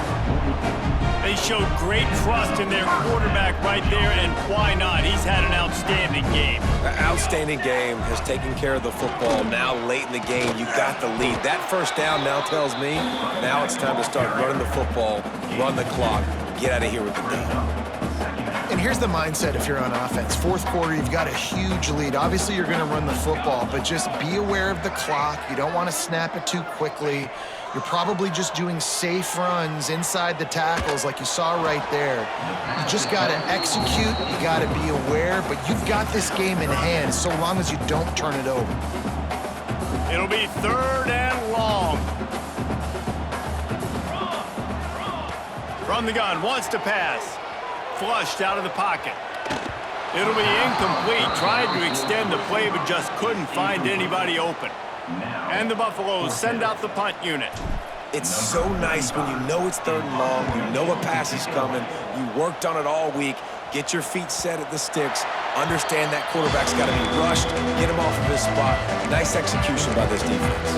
They showed great trust in their quarterback right there, and why not? He's had an outstanding game. An outstanding game, has taken care of the football. Now late in the game, you got the lead. That 1st down now tells me now it's time to start running the football, run the clock, get out of here with the dub. And here's the mindset if you're on offense. 4th quarter, you've got a huge lead. Obviously, you're going to run the football, but just be aware of the clock. You don't want to snap it too quickly. You're probably just doing safe runs inside the tackles like you saw right there. You just got to execute. You got to be aware, but you've got this game in hand so long as you don't turn it over. It'll be 3rd and long. From the gun, wants to pass. Flushed out of the pocket. It'll be incomplete. Tried to extend the play, but just couldn't find anybody open. And the Buffaloes send out the punt unit. It's so nice when you know it's 3rd and long, you know a pass is coming, you worked on it all week, get your feet set at the sticks, understand that quarterback's got to be rushed, get him off of his spot. Nice execution by this defense.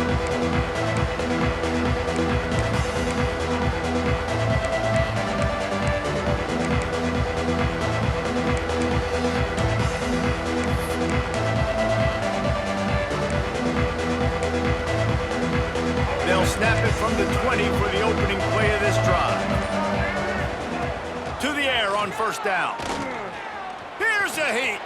Snap it from the 20 for the opening play of this drive. To the air on 1st down. Here's a heat.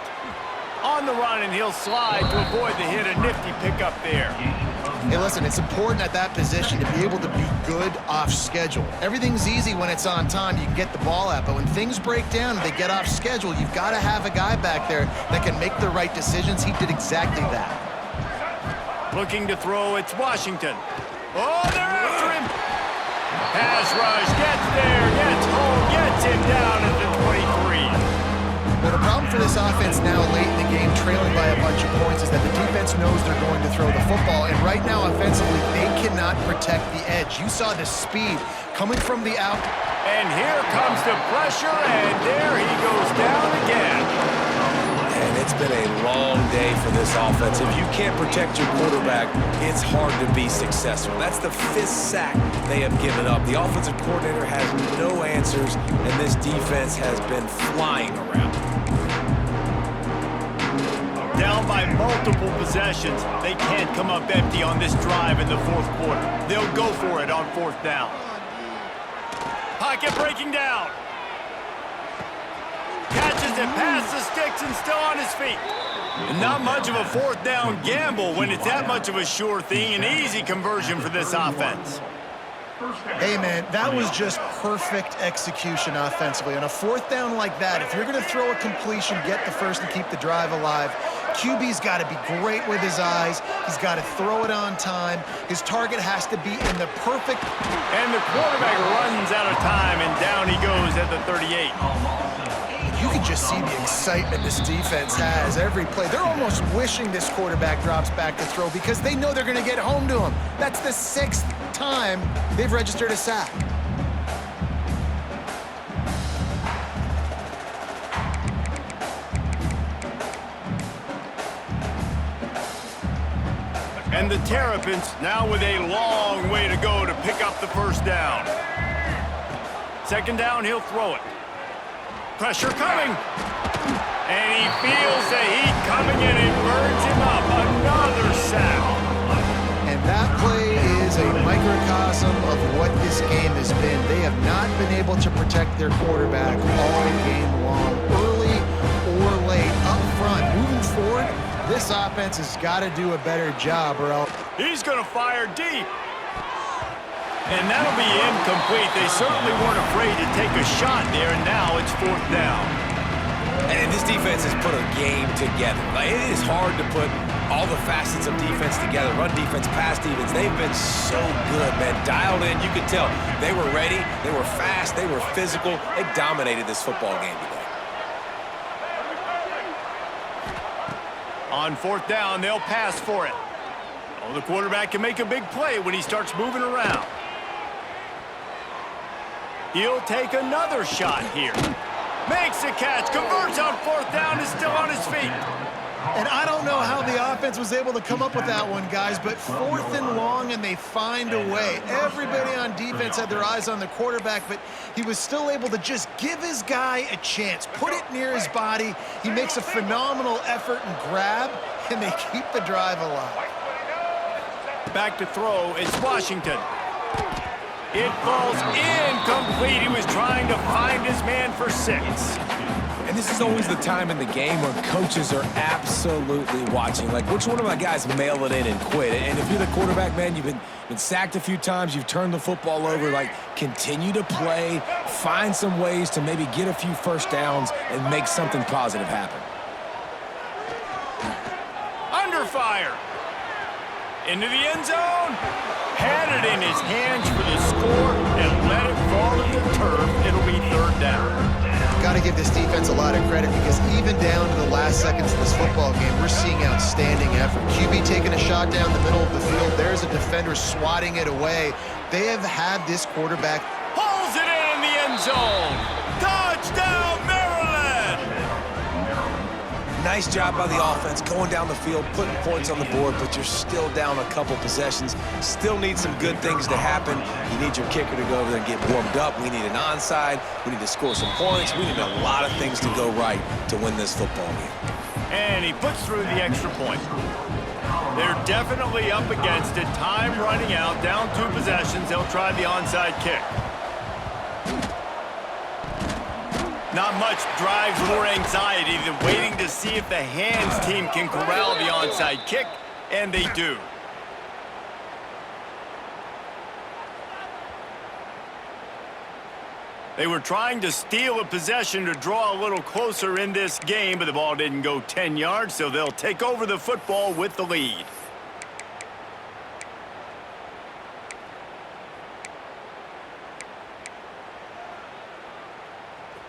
On the run, and he'll slide to avoid the hit. A nifty pickup there. Hey, listen, it's important at that position to be able to be good off schedule. Everything's easy when it's on time. You can get the ball out. But when things break down and they get off schedule, you've got to have a guy back there that can make the right decisions. He did exactly that. Looking to throw, it's Washington. Oh, they're after him. Pass rush, gets there, gets home, gets him down at the 23. Well, the problem for this offense now late in the game, trailing by a bunch of points, is that the defense knows they're going to throw the football. And right now, offensively, they cannot protect the edge. You saw the speed coming from the out. And here comes the pressure, and there he goes down again. And it's been a long day for this offense. If you can't protect your quarterback, it's hard to be successful. That's the 5th sack they have given up. The offensive coordinator has no answers, and this defense has been flying around. Down by multiple possessions, they can't come up empty on this drive in the 4th quarter. They'll go for it on 4th down. Pocket breaking down. Catches it past the sticks and still on his feet. And not much of a 4th down gamble when it's that much of a sure thing. An easy conversion for this offense. Hey, man, that was just perfect execution offensively. On a 4th down like that, if you're going to throw a completion, get the first and keep the drive alive, QB's got to be great with his eyes. He's got to throw it on time. His target has to be in the perfect... And the quarterback runs out of time, and down he goes at the 38. You can just see the excitement this defense has every play. They're almost wishing this quarterback drops back to throw because they know they're going to get home to him. That's the 6th time they've registered a sack. And the Terrapins now with a long way to go to pick up the 1st down. 2nd down, he'll throw it. Pressure coming. And he feels the heat coming and it burns him up. Another sack. And that play is a microcosm of what this game has been. They have not been able to protect their quarterback all game long, early or late, up front. Moving forward, this offense has got to do a better job or else. He's going to fire deep. And that'll be incomplete. They certainly weren't afraid to take a shot there, and now it's 4th down. And this defense has put a game together. Like, it is hard to put all the facets of defense together. Run defense, pass defense. They've been so good, man. Dialed in. You could tell they were ready. They were fast. They were physical. They dominated this football game today. On 4th down, they'll pass for it. Oh, the quarterback can make a big play when he starts moving around. He'll take another shot here. Makes a catch, converts on 4th down, is still on his feet. And I don't know how the offense was able to come up with that one, guys, but 4th and long, and they find a way. Everybody on defense had their eyes on the quarterback, but he was still able to just give his guy a chance, put it near his body. He makes a phenomenal effort and grab, and they keep the drive alive. Back to throw, it's Washington. It falls incomplete. He was trying to find his man for 6. And this is always the time in the game where coaches are absolutely watching. Like, which one of my guys mail it in and quit? And if you're the quarterback, man, you've been sacked a few times, you've turned the football over. Like, continue to play, find some ways to maybe get a few 1st downs and make something positive happen. Under fire. Into the end zone. Had it in his hands for the score and let it fall to the turf. It'll be 3rd down. Got to give this defense a lot of credit because even down to the last seconds of this football game, we're seeing outstanding effort. QB taking a shot down the middle of the field. There's a defender swatting it away. They have had this quarterback. Pulls it in the end zone. Touchdown, Maryland! Nice job by the offense, going down the field, putting points on the board, but you're still down a couple possessions. Still need some good things to happen. You need your kicker to go over there and get warmed up. We need an onside. We need to score some points. We need a lot of things to go right to win this football game. And he puts through the extra point. They're definitely up against it. Time running out, down 2 possessions. They'll try the onside kick. Not much drives more anxiety than waiting to see if the hands team can corral the onside kick, and they do. They were trying to steal a possession to draw a little closer in this game, but the ball didn't go 10 yards, so they'll take over the football with the lead.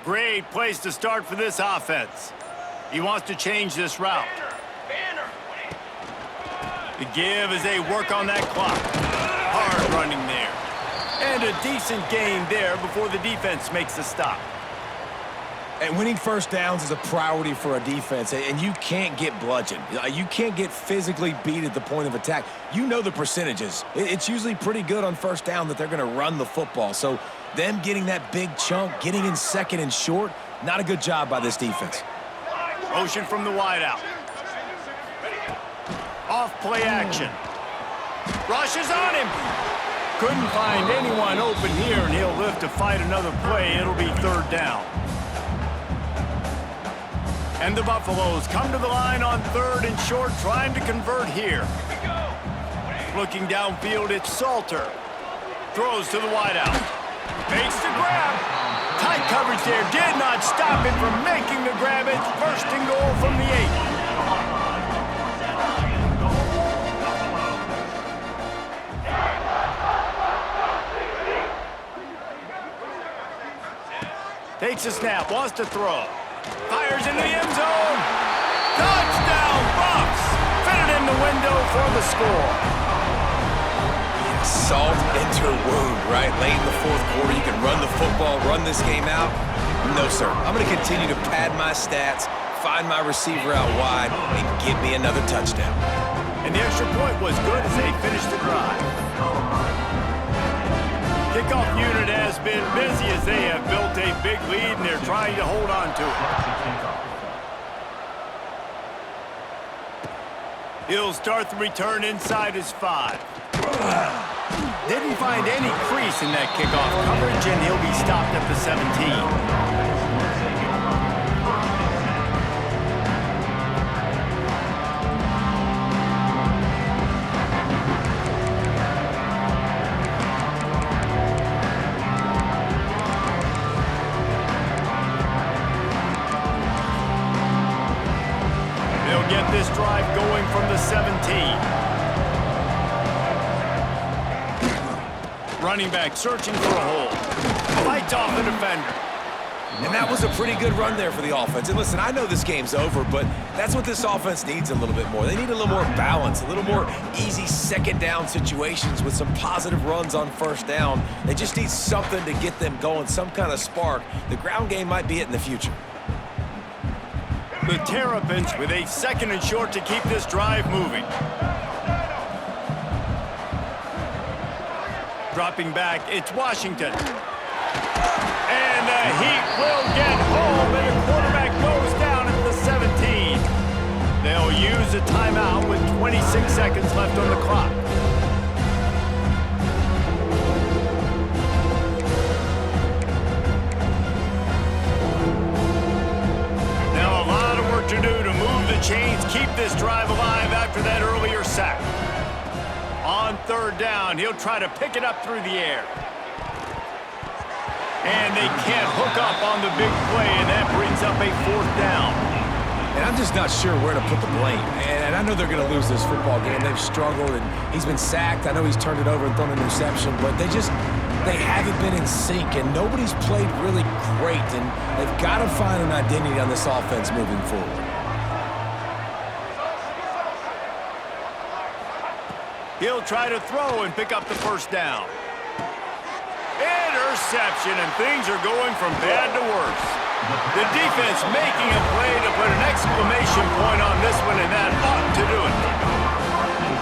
Great place to start for this offense. He wants to change this route. The give as they work on that clock. Hard running there. And a decent gain there before the defense makes the stop. And winning first downs is a priority for a defense, and you can't get bludgeoned. You can't get physically beat at the point of attack. You know the percentages. It's usually pretty good on first down that they're going to run the football. So them getting that big chunk, getting in second and short, not a good job by this defense. Motion from the wideout. Off play action. Rushes on him. Couldn't find anyone open here, and he'll live to fight another play. It'll be third down. And the Buffaloes come to the line on third and short, trying to convert here. Looking downfield, it's Salter. Throws to the wideout. Makes the grab. Tight coverage there. Did not stop him from making the grab. It's first and goal from the 8. Takes a snap, wants to throw. Fires into the end zone. Touchdown, Buffs! Fitted in the window for the score. Salt into a wound, right? Late in the fourth quarter, you can run the football, run this game out. No, sir. I'm going to continue to pad my stats, find my receiver out wide, and get me another touchdown. And the extra point was good as they finished the drive. Kickoff unit has been busy as they have built a big lead, and they're trying to hold on to it. He'll start the return inside his 5. Didn't find any crease in that kickoff coverage, and he'll be stopped at the 17. Get this drive going from the 17. Running back searching for a hole. Fights off the defender. And that was a pretty good run there for the offense. And listen, I know this game's over, but that's what this offense needs a little bit more. They need a little more balance, a little more easy second down situations with some positive runs on first down. They just need something to get them going, some kind of spark. The ground game might be it in the future. The Terrapins with a second and short to keep this drive moving. Dropping back, it's Washington. And the Heat will get home, and the quarterback goes down at the 17. They'll use a timeout with 26 seconds left on the clock. To do to move the chains, keep this drive alive after that earlier sack. On third down, he'll try to pick it up through the air. And they can't hook up on the big play, and that brings up a fourth down. And I'm just not sure where to put the blame. And I know they're going to lose this football game. They've struggled, and he's been sacked. I know he's turned it over and thrown an interception, but they haven't been in sync, and nobody's played really great, and they've got to find an identity on this offense moving forward. He'll try to throw and pick up the first down. Interception, and things are going from bad to worse. The defense making a play to put an exclamation point on this one, and that ought to do it.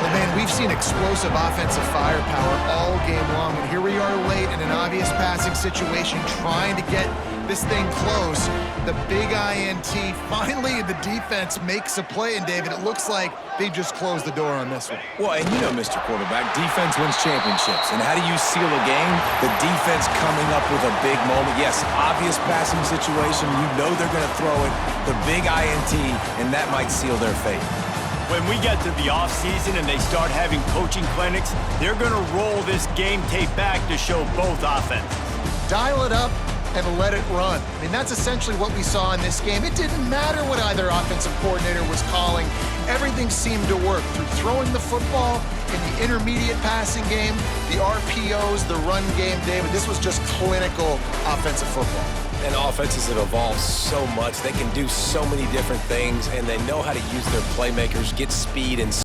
Well, man, we've seen explosive offensive firepower all game long, and here we are late in an obvious passing situation trying to get this thing close. The big INT, finally the defense makes a play, and David, it looks like they just closed the door on this one. Well, and you know, Mr. Quarterback, defense wins championships. And how do you seal a game? The defense coming up with a big moment. Yes, obvious passing situation. You know they're going to throw it. The big INT, and that might seal their fate. When we get to the offseason and they start having coaching clinics, they're going to roll this game tape back to show both offenses. Dial it up and let it run. I mean, that's essentially what we saw in this game. It didn't matter what either offensive coordinator was calling. Everything seemed to work through throwing the football, in the intermediate passing game, the RPOs, the run game, David. This was just clinical offensive football. And offenses have evolved so much. They can do so many different things, and they know how to use their playmakers, get speed and